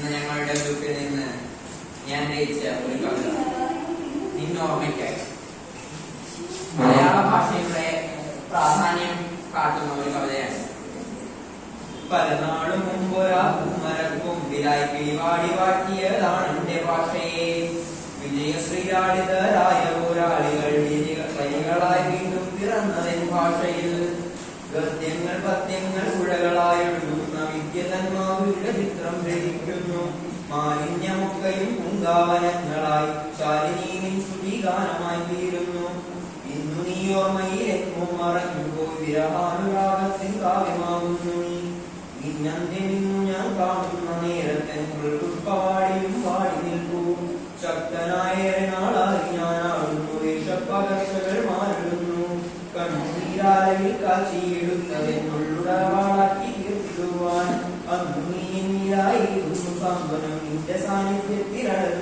എന്ന ഞങ്ങളുടെ ഗ്രൂപ്പിൽ നിന്ന് ഞാൻ രചിച്ച ഒരു കവിത നിന്നോർമ്മയ്ക്കായി. മലയാള ഭാഷയുടെ പ്രാധാന്യം കാട്ടുന്ന ഒരു കവിതയാണ്. പല നാളും മുമ്പൊരാ മരക്കൊമ്പിലായി കിളിവാടി വാട്ടിയതാണ് എന്റെ ഭാഷയെ. വിജയശ്രീലാളിതരായ പോരാളികൾ വിജയകളായി വീണ്ടും പിറന്നതെൻ ഭാഷയിൽ. ഗദ്യങ്ങൾ പദ്യങ്ങൾ പുഴകളായൊഴുകുന്ന വിദ്യതന്മാരുടെ ചിത്രം ഗ്രഹിക്കുന്നു. മാലിന്യമൊക്കെയും പൂങ്കാവനങ്ങളായി ശാലിനീനിൻ ശ്രുതിഗാനമായി തീരുന്നു. ഇന്നു നീ ഓർമ്മയിലെങ്ങും മറഞ്ഞുപോയി വിരഹാനുരാഗത്തിൻ കാവ്യമാകുന്നു നീ. ഇന്നന്ത്യമിന്നു ഞാൻ കാണുന്ന നേരത്തെ പുഷ്പവാടിയും വാടി നിൽക്കൂ. ശക്തനായ നാളായി ഞാനാടുന്നു. വേഷപ്പകർച്ചകൾ മാറിടുന്നു. കണ്ണുനീരാലയിൽ കാച്ചിയെടുത്തതെന്നുള്ളവാളാക്കി തീർത്തിടുവാൻ അന്നു നീ എന്നിലായിരുന്നു സമ്പന്നം നിന്റെ സാന്നിധ്യത്തിലടന്നു